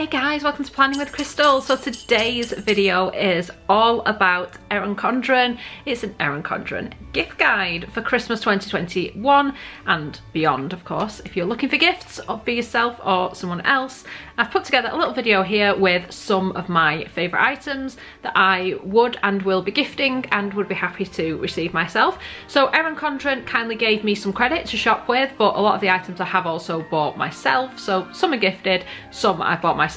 Hey guys, welcome to Planning with Crystal. So today's video is all about Erin Condren. It's an Erin Condren gift guide for Christmas 2021 and beyond, of course. If you're looking for gifts for yourself or someone else, I've put together a little video here with some of my favourite items that I would and will be gifting and would be happy to receive myself. So Erin Condren kindly gave me some credit to shop with, but a lot of the items I have also bought myself. So some are gifted, some I bought myself.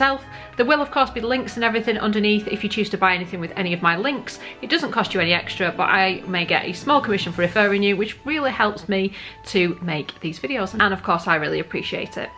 There will of course be links and everything underneath if you choose to buy anything with any of my links. It doesn't cost you any extra, but I may get a small commission for referring you, which really helps me to make these videos, and of course I really appreciate it.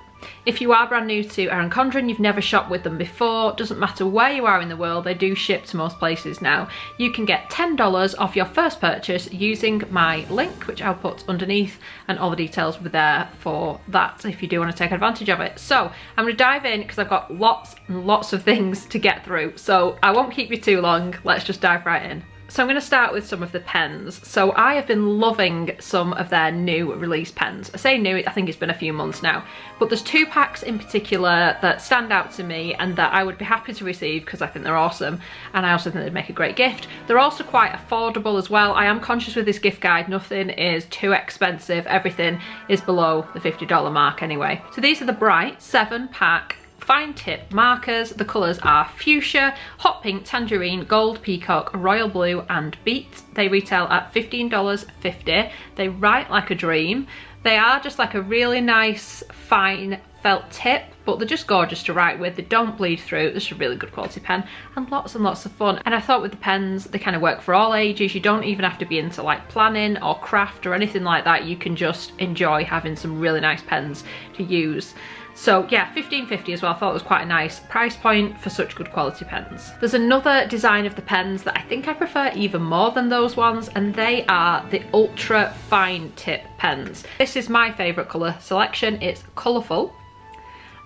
If you are brand new to Erin Condren, you've never shopped with them before, doesn't matter where you are in the world, they do ship to most places now. You can get $10 off your first purchase using my link, which I'll put underneath, and all the details were there for that if you do want to take advantage of it. So I'm going to dive in because I've got lots and lots of things to get through, so I won't keep you too long. Let's just dive right in. So I'm going to start with some of the pens. So I have been loving some of their new release pens. I say new, I think it's been a few months now, but there's two packs in particular that stand out to me and that I would be happy to receive because I think they're awesome, and I also think they'd make a great gift. They're also quite affordable as well. I am conscious with this gift guide, nothing is too expensive, everything is below the $50 mark anyway. So these are the Bright 7-pack fine tip markers. The colours are fuchsia, hot pink, tangerine, gold, peacock, royal blue and beet. They retail at $15.50. They write like a dream. They are just like a really nice fine felt tip, but they're just gorgeous to write with. They don't bleed through. This is a really good quality pen and lots of fun. And I thought with the pens, they kind of work for all ages. You don't even have to be into like planning or craft or anything like that. You can just enjoy having some really nice pens to use. So yeah, $15.50 as well. I thought it was quite a nice price point for such good quality pens. There's another design of the pens that I think I prefer even more than those ones, and they are the ultra fine tip pens. This is my favourite colour selection. It's colourful,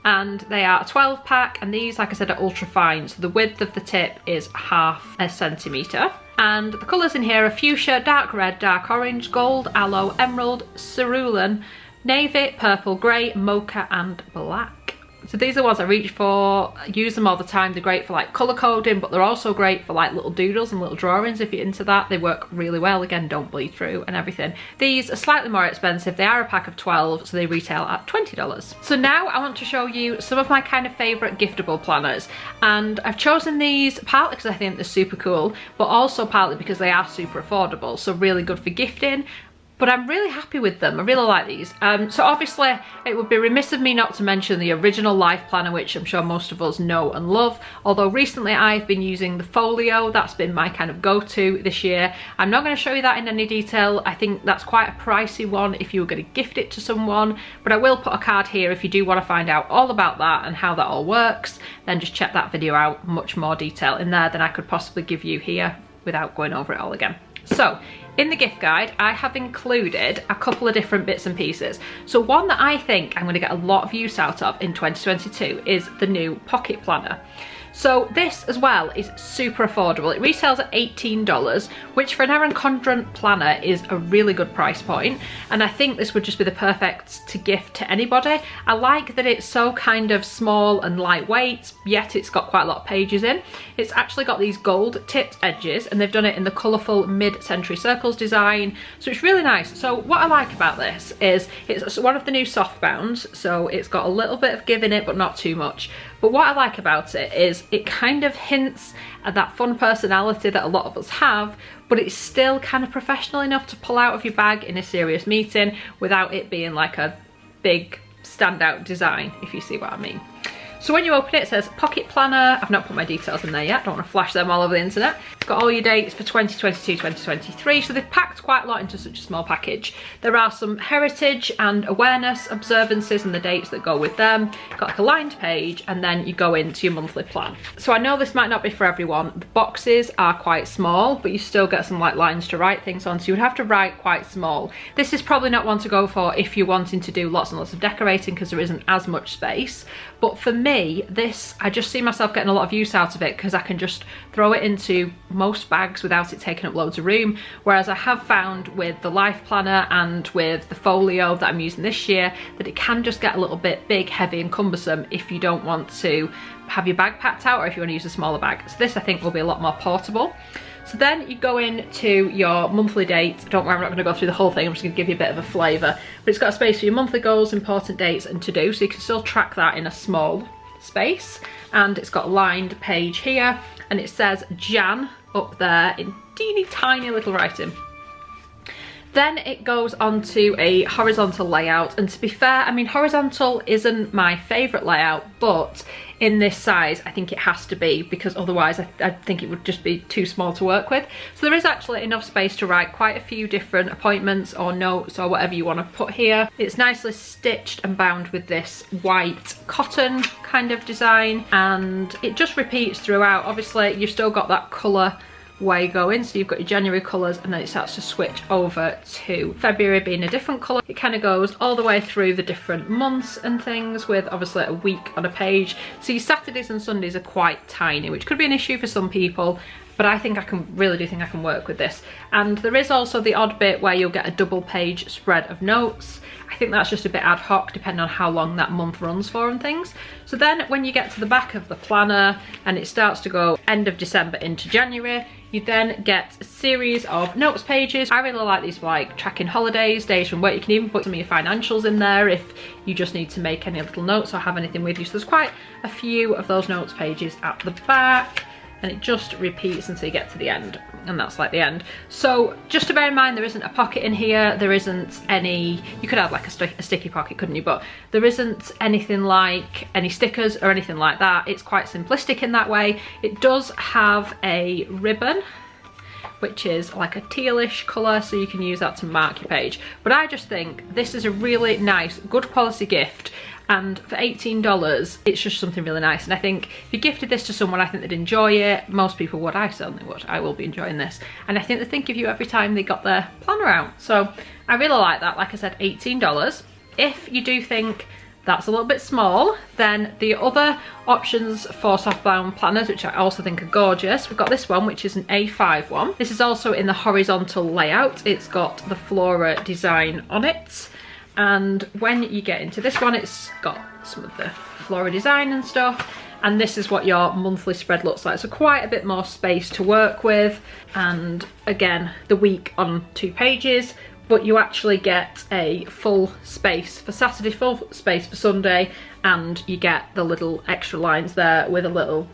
and they are a 12-pack, and these, like I said, are ultra fine. So the width of the tip is half a centimetre. And the colours in here are fuchsia, dark red, dark orange, gold, aloe, emerald, cerulean, navy, purple, grey, mocha and black. So these are the ones I reach for. I use them all the time. They're great for like colour coding, but they're also great for like little doodles and little drawings if you're into that. They work really well. Again, don't bleed through and everything. These are slightly more expensive. They are a pack of 12, so they retail at $20. So now I want to show you some of my kind of favourite giftable planners. And I've chosen these partly because I think they're super cool, but also partly because they are super affordable. So really good for gifting. But I'm really happy with them. I really like these. So obviously it would be remiss of me not to mention the original Life Planner, which I'm sure most of us know and love. Although recently I've been using the Folio. That's been my kind of go-to this year. I'm not going to show you that in any detail. I think that's quite a pricey one if you were going to gift it to someone. But I will put a card here if you do want to find out all about that and how that all works. Then just check that video out. Much more detail in there than I could possibly give you here without going over it all again. So in the gift guide, I have included a couple of different bits and pieces. So one that I think I'm going to get a lot of use out of in 2022 is the new pocket planner. So this as well is super affordable. It retails at $18, which for an Erin Condren planner is a really good price point. And I think this would just be the perfect to gift to anybody. I like that it's so kind of small and lightweight, yet it's got quite a lot of pages in. It's actually got these gold tipped edges, and they've done it in the colourful mid-century circles design. So it's really nice. So what I like about this is it's one of the new Softbounds. So it's got a little bit of give in it, but not too much. But what I like about it is it kind of hints at that fun personality that a lot of us have, but it's still kind of professional enough to pull out of your bag in a serious meeting without it being like a big standout design, if you see what I mean. So when you open it, it says pocket planner. I've not put my details in there yet. Don't want to flash them all over the internet. It's got all your dates for 2022, 2023. So they've packed quite a lot into such a small package. There are some heritage and awareness observances and the dates that go with them. You've got like a lined page, and then you go into your monthly plan. So I know this might not be for everyone. The boxes are quite small, but you still get some like lines to write things on. So you would have to write quite small. This is probably not one to go for if you're wanting to do lots and lots of decorating because there isn't as much space. But for me, me, this, I just see myself getting a lot of use out of it because I can just throw it into most bags without it taking up loads of room. Whereas I have found with the life planner and with the folio that I'm using this year that it can just get a little bit big, heavy and cumbersome if you don't want to have your bag packed out or if you want to use a smaller bag. So this I think will be a lot more portable. So then you go into your monthly dates. Don't worry, I'm not going to go through the whole thing, I'm just going to give you a bit of a flavour. But it's got a space for your monthly goals, important dates and to-do, so you can still track that in a small space. And it's got a lined page here, and it says Jan up there in teeny tiny little writing. Then it goes on to a horizontal layout, and to be fair, I mean, horizontal isn't my favourite layout, but in this size I think it has to be, because otherwise I think it would just be too small to work with. So there is actually enough space to write quite a few different appointments or notes or whatever you want to put here. It's nicely stitched and bound with this white cotton kind of design, and it just repeats throughout. Obviously you've still got that colour way going, so you've got your January colours, and then it starts to switch over to February being a different colour. It kind of goes all the way through the different months and things, with obviously a week on a page. So your Saturdays and Sundays are quite tiny, which could be an issue for some people, but I think I can really do think I can work with this. And there is also the odd bit where you'll get a double page spread of notes. I think that's just a bit ad hoc depending on how long that month runs for and things. So then when you get to the back of the planner and it starts to go end of December into January, you then get a series of notes pages. I really like these for like tracking holidays, days from work. You can even put some of your financials in there if you just need to make any little notes or have anything with you. So there's quite a few of those notes pages at the back, and it just repeats until you get to the end, and that's like the end. So just to bear in mind, there isn't a pocket in here, there isn't any, you could have like a sticky pocket, couldn't you, but there isn't anything like any stickers or anything like that. It's quite simplistic in that way. It does have a ribbon which is like a tealish colour, so you can use that to mark your page. But I just think this is a really nice, good quality gift, and for $18 it's just something really nice. And I think if you gifted this to someone, I think they'd enjoy it. Most people would. I certainly would. I will be enjoying this, and I think they think of you every time they got their planner out. So I really like that. Like I said, $18. If you do think that's a little bit small, then the other options for softbound planners, which I also think are gorgeous, we've got this one, which is an A5 one. This is also in the horizontal layout. It's got the flora design on it, and when you get into this one, it's got some of the flora design and stuff, and this is what your monthly spread looks like. So quite a bit more space to work with, and again, the week on 2 pages, but you actually get a full space for Saturday, full space for Sunday, and you get the little extra lines there with a little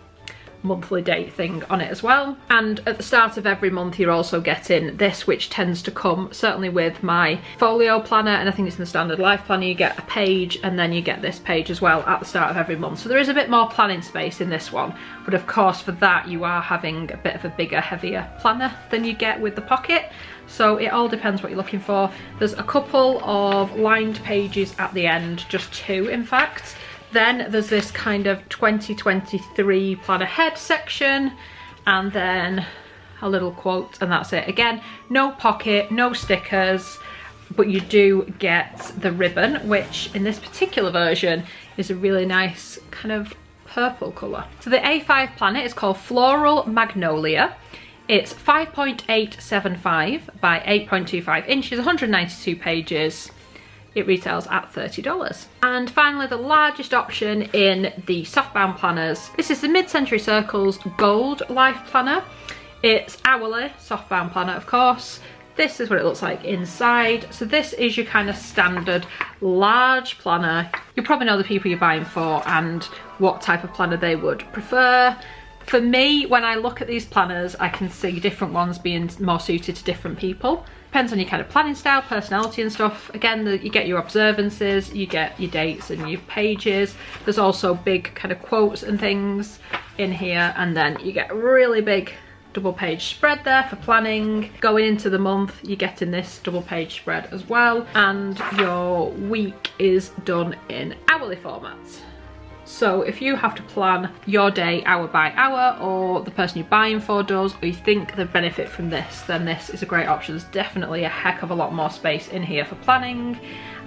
monthly date thing on it as well. And at the start of every month you're also getting this, which tends to come certainly with my folio planner, and I think it's in the standard life planner. You get a page, and then you get this page as well at the start of every month. So there is a bit more planning space in this one, but of course for that you are having a bit of a bigger, heavier planner than you get with the pocket. So it all depends what you're looking for. There's a couple of lined pages at the end, just 2 in fact. Then there's this kind of 2023 plan ahead section, and then a little quote, and that's it. Again, no pocket, no stickers, but you do get the ribbon, which in this particular version is a really nice kind of purple colour. So the A5 planner is called Floral Magnolia. It's 5.875 by 8.25 inches, 192 pages. It retails at $30. And finally, the largest option in the softbound planners. This is the Mid-Century Circles Gold Life Planner. It's hourly, softbound planner of course. This is what it looks like inside. So this is your kind of standard large planner. You probably know the people you're buying for and what type of planner they would prefer. For me, when I look at these planners, I can see different ones being more suited to different people. Depends on your kind of planning style, personality and stuff. Again, you get your observances, you get your dates and your pages. There's also big kind of quotes and things in here, and then you get a really big double page spread there for planning. Going into the month, you're getting this double page spread as well, and your week is done in hourly formats. So if you have to plan your day hour by hour, or the person you're buying for does, or you think they benefit from this, then this is a great option. There's definitely a heck of a lot more space in here for planning.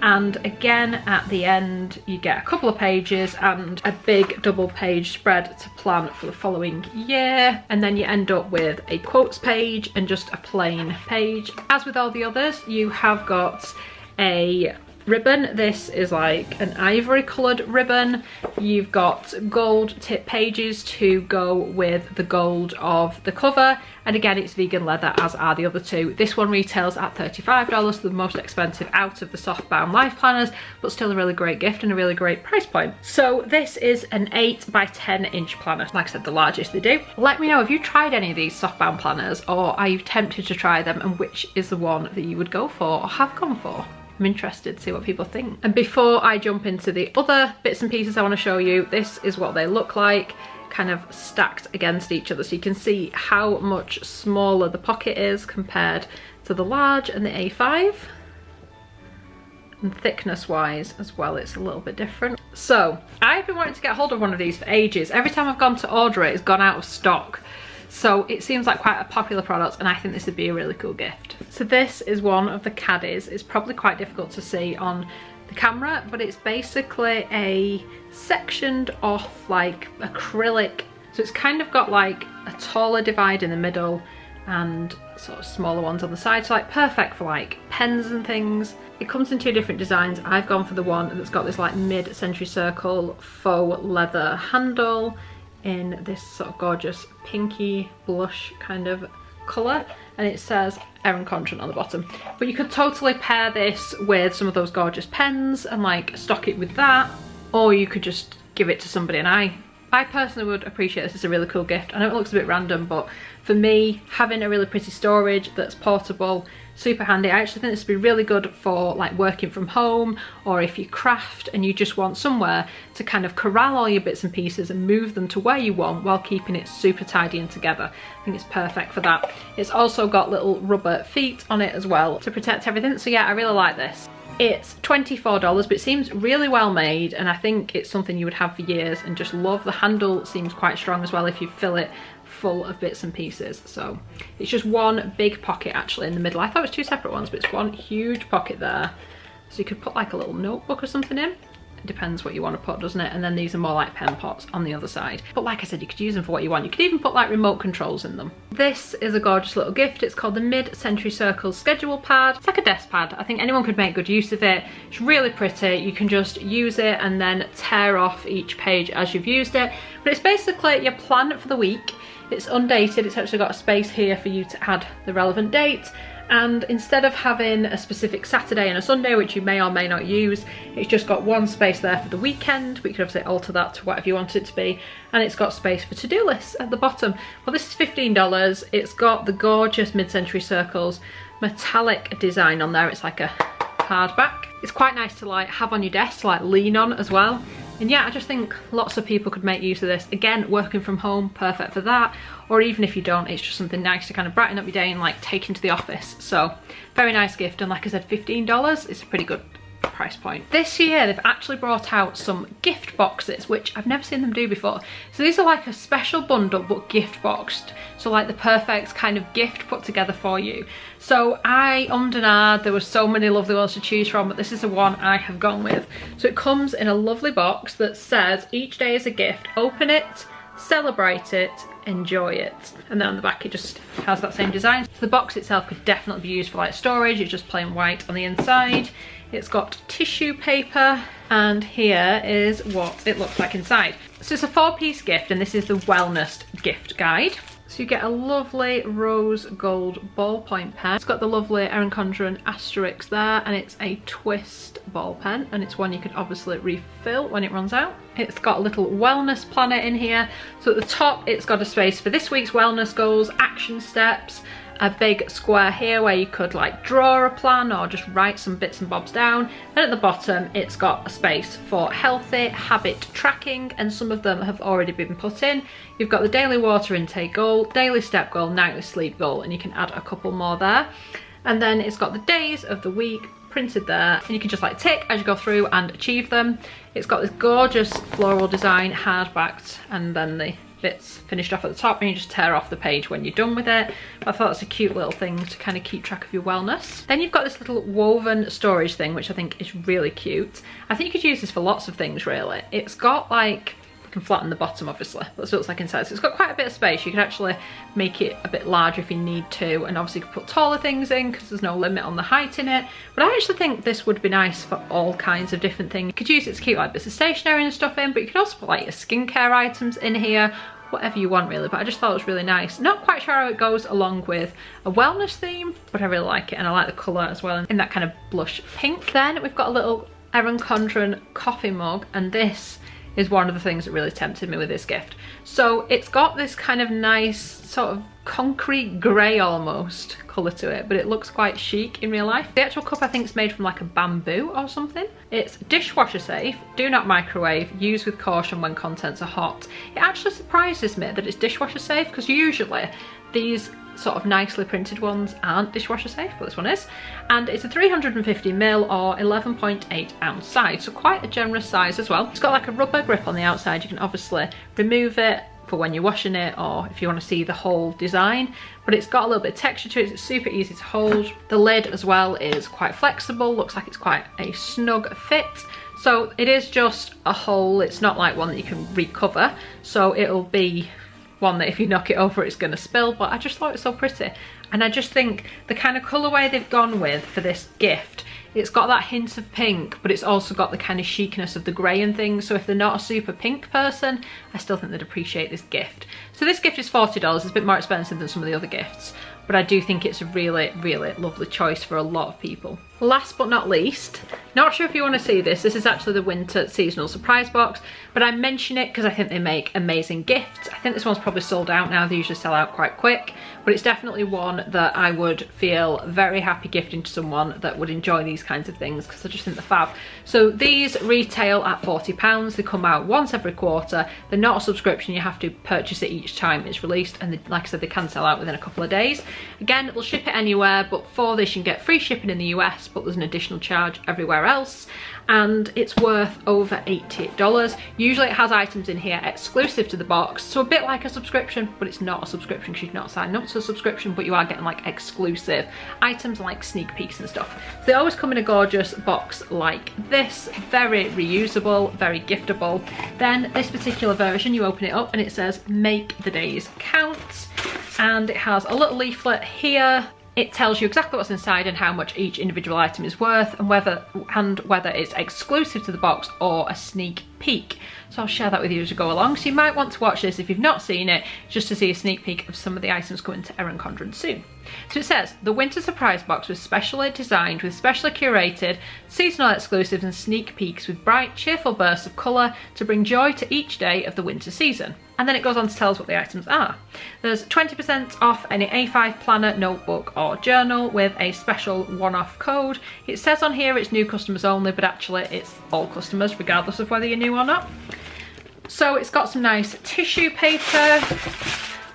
And again, at the end, you get a couple of pages and a big double page spread to plan for the following year. And then you end up with a quotes page and just a plain page. As with all the others, you have got a ribbon. This is like an ivory coloured ribbon. You've got gold tip pages to go with the gold of the cover, and again it's vegan leather, as are the other two. This one retails at $35, the most expensive out of the Softbound life planners, but still a really great gift and a really great price point. So this is an 8 by 10 inch planner, like I said, the largest they do. Let me know, have you tried any of these Softbound planners, or are you tempted to try them, and which is the one that you would go for or have gone for? I'm interested to see what people think. And before I jump into the other bits and pieces I want to show you, this is what they look like, kind of stacked against each other. So you can see how much smaller the pocket is compared to the large and the A5. And thickness wise as well, it's a little bit different. So I've been wanting to get hold of one of these for ages. Every time I've gone to order it, it's gone out of stock. So it seems like quite a popular product, and I think this would be a really cool gift. So this is one of the caddies. It's probably quite difficult to see on the camera, but it's basically a sectioned off like acrylic. So it's kind of got like a taller divide in the middle and sort of smaller ones on the side. So like perfect for like pens and things. It comes in two different designs. I've gone for the one that's got this like mid-century circle faux leather handle in this sort of gorgeous pinky blush kind of colour, and it says Erin Condren on the bottom. But you could totally pair this with some of those gorgeous pens and like stock it with that, or you could just give it to somebody. And I personally would appreciate this. It's a really cool gift. I know it looks a bit random, but for me, having a really pretty storage that's portable, super handy. I actually think this would be really good for like working from home, or if you craft and you just want somewhere to kind of corral all your bits and pieces and move them to where you want while keeping it super tidy and together. I think it's perfect for that. It's also got little rubber feet on it as well to protect everything. So yeah, I really like this. It's $24, but it seems really well made, and I think it's something you would have for years and just love. The handle seems quite strong as well if you fill it full of bits and pieces. So it's just one big pocket actually in the middle. I thought it was two separate ones, but it's one huge pocket there. So you could put like a little notebook or something in. It depends what you want to put, doesn't it? And then these are more like pen pots on the other side. But like I said, you could use them for what you want. You could even put like remote controls in them. This is a gorgeous little gift. It's called the Mid-Century Circle Schedule Pad. It's like a desk pad. I think anyone could make good use of it. It's really pretty. You can just use it and then tear off each page as you've used it. But it's basically your plan for the week. It's undated. It's actually got a space here for you to add the relevant date. And instead of having a specific Saturday and a Sunday, which you may or may not use, it's just got one space there for the weekend. We could obviously alter that to whatever you want it to be. And it's got space for to-do lists at the bottom. Well, this is $15. It's got the gorgeous mid-century circles metallic design on there. It's like a hardback. It's quite nice to like have on your desk to like lean on as well. And yeah, I just think lots of people could make use of this. Again, working from home, perfect for that. Or even if you don't, it's just something nice to kind of brighten up your day and like take into the office. So very nice gift. And like I said, $15 is a pretty good price point. This year they've actually brought out some gift boxes, which I've never seen them do before. So these are like a special bundle but gift boxed, so like the perfect kind of gift put together for you. So I ummed and ahed, there were so many lovely ones to choose from, but this is the one I have gone with. So it comes in a lovely box that says each day is a gift, open it, celebrate it, enjoy it. And then on the back it just has that same design. So the box itself could definitely be used for like storage. It's just plain white on the inside. It's got tissue paper, and here is what it looks like inside. So it's a 4-piece gift, and this is the wellness gift guide. So you get a lovely rose gold ballpoint pen. It's got the lovely Erin Condren asterisk there, and it's a twist ball pen, and it's one you can obviously refill when it runs out. It's got a little wellness planner in here. So at the top it's got a space for this week's wellness goals, action steps, a big square here where you could like draw a plan or just write some bits and bobs down. And at the bottom it's got a space for healthy habit tracking, and some of them have already been put in. You've got the daily water intake goal, daily step goal, nightly sleep goal, and you can add a couple more there. And then it's got the days of the week, printed there, and you can just like tick as you go through and achieve them. It's got this gorgeous floral design, hard-backed, and then the bits finished off at the top, and you just tear off the page when you're done with it. I thought that's a cute little thing to kind of keep track of your wellness. Then you've got this little woven storage thing, which I think is really cute. I think you could use this for lots of things, really. It's got like, you can flatten the bottom obviously, that's what it's like inside, so it's got quite a bit of space. You can actually make it a bit larger if you need to, and obviously you can put taller things in because there's no limit on the height in it. But I actually think this would be nice for all kinds of different things. You could use it to keep like bits of stationery and stuff in, but you could also put like your skincare items in here, whatever you want really. But I just thought it was really nice. Not quite sure how it goes along with a wellness theme, but I really like it, and I like the colour as well in that kind of blush pink. Then we've got a little Erin Condren coffee mug, and this is one of the things that really tempted me with this gift. So it's got this kind of nice sort of concrete grey almost colour to it, but it looks quite chic in real life. The actual cup I think is made from like a bamboo or something. It's dishwasher safe, do not microwave, use with caution when contents are hot. It actually surprises me that it's dishwasher safe, because usually these sort of nicely printed ones aren't dishwasher safe, but this one is. And it's a 350ml or 11.8 ounce size, so quite a generous size as well. It's got like a rubber grip on the outside. You can obviously remove it for when you're washing it, or if you want to see the whole design, but it's got a little bit of texture to it. It's super easy to hold. The lid as well is quite flexible, looks like it's quite a snug fit. So it is just a hole, it's not like one that you can recover, so it'll be one that if you knock it over it's going to spill. But I just thought it was so pretty, and I just think the kind of colourway they've gone with for this gift, it's got that hint of pink, but it's also got the kind of chicness of the grey and things, so if they're not a super pink person, I still think they'd appreciate this gift. So this gift is $40, it's a bit more expensive than some of the other gifts, but I do think it's a really, really lovely choice for a lot of people. Last but not least, not sure if you want to see this, this is actually the winter seasonal surprise box, but I mention it because I think they make amazing gifts. I think this one's probably sold out now, they usually sell out quite quick, but it's definitely one that I would feel very happy gifting to someone that would enjoy these kinds of things, because I just think they're fab. So these retail at £40, they come out once every quarter, they're not a subscription, you have to purchase it each time it's released, and like I said, they can sell out within a couple of days. Again, they'll ship it anywhere, but for this you can get free shipping in the US, but there's an additional charge everywhere else, and it's worth over $80. Usually it has items in here exclusive to the box, so a bit like a subscription, but it's not a subscription because you've not signed up to a subscription, but you are getting like exclusive items like sneak peeks and stuff. They always come in a gorgeous box like this, very reusable, very giftable. Then this particular version, you open it up and it says make the days count, and it has a little leaflet here. It tells you exactly what's inside and how much each individual item is worth, and whether it's exclusive to the box or a sneak peek. So I'll share that with you as we go along. So you might want to watch this if you've not seen it, just to see a sneak peek of some of the items coming to Erin Condren soon. So it says, the winter surprise box was specially designed with specially curated seasonal exclusives and sneak peeks with bright, cheerful bursts of colour to bring joy to each day of the winter season. And then it goes on to tell us what the items are. There's 20% off any A5 planner, notebook or journal with a special one-off code. It says on here it's new customers only, but actually it's all customers regardless of whether you're new or not. So it's got some nice tissue paper,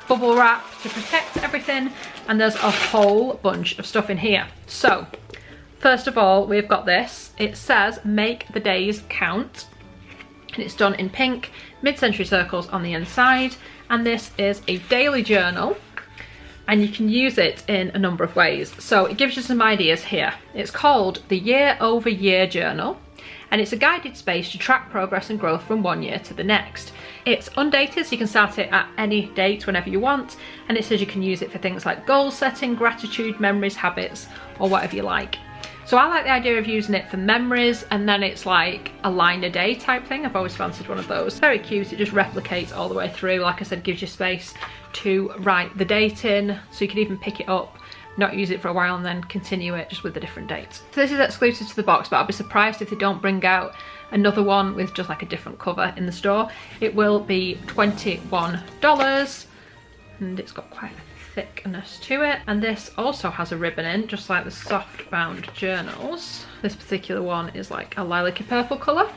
bubble wrap to protect everything, and there's a whole bunch of stuff in here. So first of all, we've got this. It says make the days count, and it's done in pink, mid-century circles on the inside, and this is a daily journal, and you can use it in a number of ways. So it gives you some ideas here. It's called the Year Over Year Journal, and it's a guided space to track progress and growth from one year to the next. It's undated, so you can start it at any date whenever you want, and it says you can use it for things like goal setting, gratitude, memories, habits, or whatever you like. So I like the idea of using it for memories, and then it's like a line a day type thing. I've always fancied one of those. Very cute, it just replicates all the way through. Like I said, gives you space to write the date in, so you can even pick it up, not use it for a while, and then continue it just with the different dates. So this is exclusive to the box, but I'll be surprised if they don't bring out another one with just like a different cover in the store. It will be $21, and it's got quite a thickness to it, and this also has a ribbon in, just like the Softbound journals. This particular one is like a lilac-y purple colour,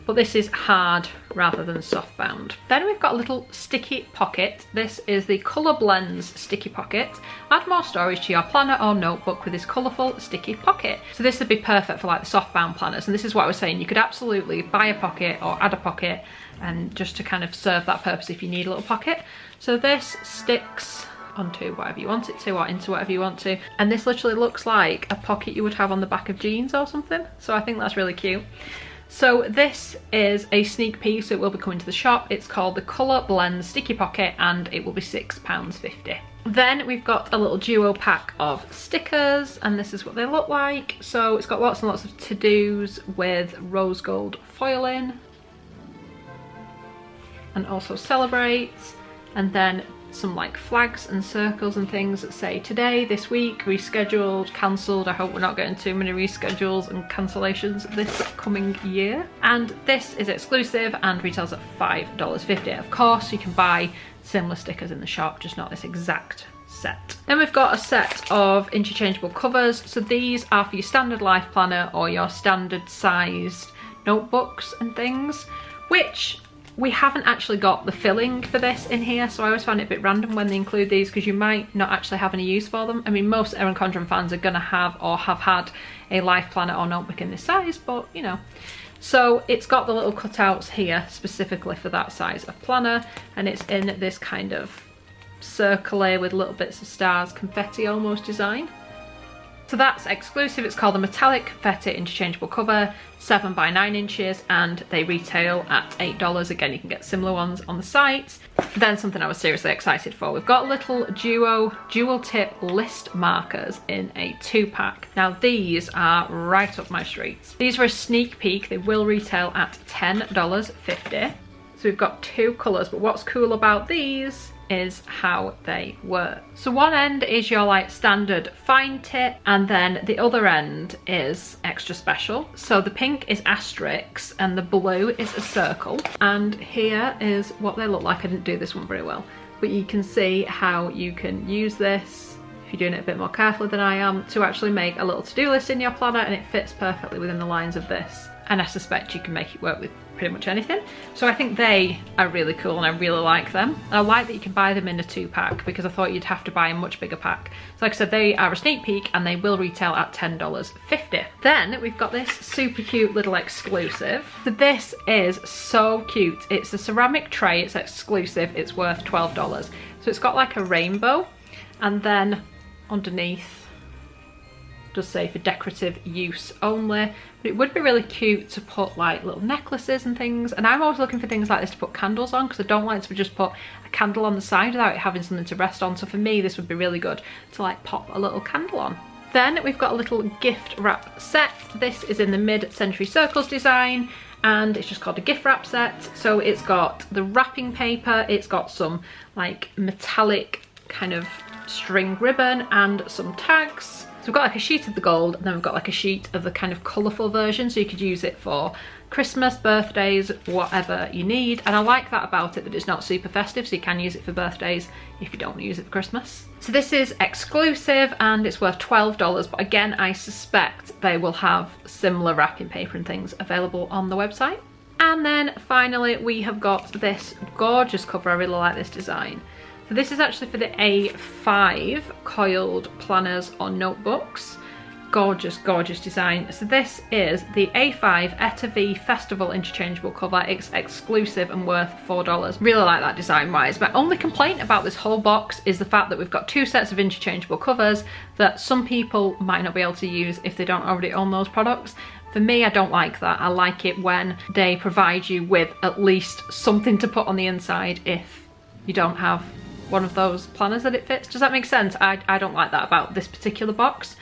but this is hard rather than softbound. Then we've got a little sticky pocket. This is the Colour Blends sticky pocket. Add more storage to your planner or notebook with this colourful sticky pocket. So this would be perfect for like the softbound planners, and this is what I was saying, you could absolutely buy a pocket or add a pocket and just to kind of serve that purpose if you need a little pocket. So this sticks onto whatever you want it to, or into whatever you want to, and this literally looks like a pocket you would have on the back of jeans or something, so I think that's really cute. So this is a sneak peek, so it will be coming to the shop. It's called the Colour Blend Sticky Pocket and it will be £6.50. Then we've got a little duo pack of stickers, and this is what they look like. So it's got lots and lots of to-dos with rose gold foiling, and also celebrates, and then some like flags and circles and things that say today, this week, rescheduled, cancelled. I hope we're not getting too many reschedules and cancellations this coming year. And this is exclusive and retails at $5.50. Of course, you can buy similar stickers in the shop, just not this exact set. Then we've got a set of interchangeable covers. So these are for your standard life planner or your standard sized notebooks and things, which we haven't actually got the filling for this in here, so I always find it a bit random when they include these because you might not actually have any use for them. I mean, most Erin Condren fans are going to have or have had a life planner or notebook in this size, but you know. So it's got the little cutouts here specifically for that size of planner, and it's in this kind of circular with little bits of stars, confetti almost design. So that's exclusive. It's called the Metallic Confetti Interchangeable Cover, 7 by 9 inches, and they retail at $8. Again, you can get similar ones on the site. Then something I was seriously excited for. We've got little dual tip list markers in a 2-pack. Now these are right up my street. These are a sneak peek. They will retail at $10.50. So we've got 2 colours, but what's cool about these is how they work. So one end is your like standard fine tip, and then the other end is extra special. So the pink is asterisks and the blue is a circle, and here is what they look like. I didn't do this one very well, but you can see how you can use this, if you're doing it a bit more carefully than I am, to actually make a little to-do list in your planner, and it fits perfectly within the lines of this, and I suspect you can make it work with pretty much anything. So I think they are really cool and I really like them. And I like that you can buy them in a 2-pack because I thought you'd have to buy a much bigger pack. So like I said, they are a sneak peek and they will retail at $10.50. Then we've got this super cute little exclusive. So this is so cute. It's a ceramic tray, it's exclusive, it's worth $12. So it's got like a rainbow, and then underneath does say for decorative use only, but it would be really cute to put like little necklaces and things, and I'm always looking for things like this to put candles on because I don't like to just put a candle on the side without it having something to rest on. So for me this would be really good to like pop a little candle on. Then we've got a little gift wrap set. This is in the mid-century circles design, and it's just called a gift wrap set. So it's got the wrapping paper, it's got some like metallic kind of string ribbon and some tags. So we've got like a sheet of the gold, and then we've got like a sheet of the kind of colourful version, so you could use it for Christmas, birthdays, whatever you need. And I like that about it, that it's not super festive, so you can use it for birthdays if you don't want to use it for Christmas. So this is exclusive and it's worth $12, but again, I suspect they will have similar wrapping paper and things available on the website. And then finally, we have got this gorgeous cover. I really like this design. So this is actually for the A5 coiled planners or notebooks. Gorgeous, gorgeous design. So this is the A5 Etta V Festival Interchangeable Cover. It's exclusive and worth $4. Really like that design wise. My only complaint about this whole box is the fact that we've got 2 sets of interchangeable covers that some people might not be able to use if they don't already own those products. For me, I don't like that. I like it when they provide you with at least something to put on the inside if you don't have one of those planners that it fits. Does that make sense? I don't like that about this particular box.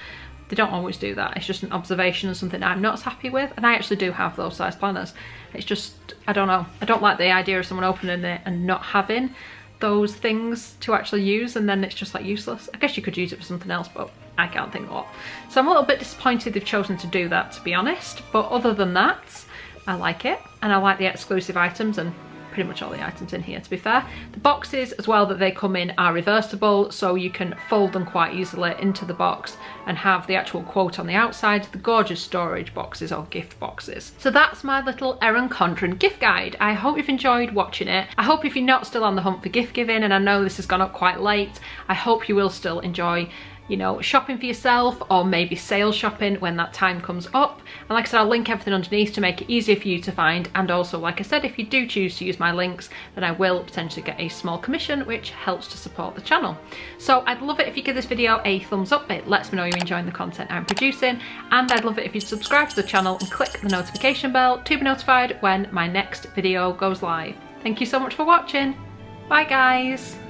They don't always do that. It's just an observation and something I'm not as happy with, and I actually do have those size planners. It's just, I don't know. I don't like the idea of someone opening it and not having those things to actually use, and then it's just like useless. I guess you could use it for something else, but I can't think what. So I'm a little bit disappointed they've chosen to do that, to be honest. But other than that, I like it, and I like the exclusive items, and pretty much all the items in here, to be fair. The boxes as well that they come in are reversible, so you can fold them quite easily into the box and have the actual quote on the outside. The gorgeous storage boxes or gift boxes. So that's my little Erin Condren gift guide. I hope you've enjoyed watching it. I hope if you're not still on the hunt for gift giving, and I know this has gone up quite late, I hope you will still enjoy, you know, shopping for yourself, or maybe sale shopping when that time comes up. And like I said, I'll link everything underneath to make it easier for you to find. And also, like I said, if you do choose to use my links, then I will potentially get a small commission, which helps to support the channel. So I'd love it if you give this video a thumbs up. It lets me know you're enjoying the content I'm producing. And I'd love it if you subscribe to the channel and click the notification bell to be notified when my next video goes live. Thank you so much for watching. Bye guys.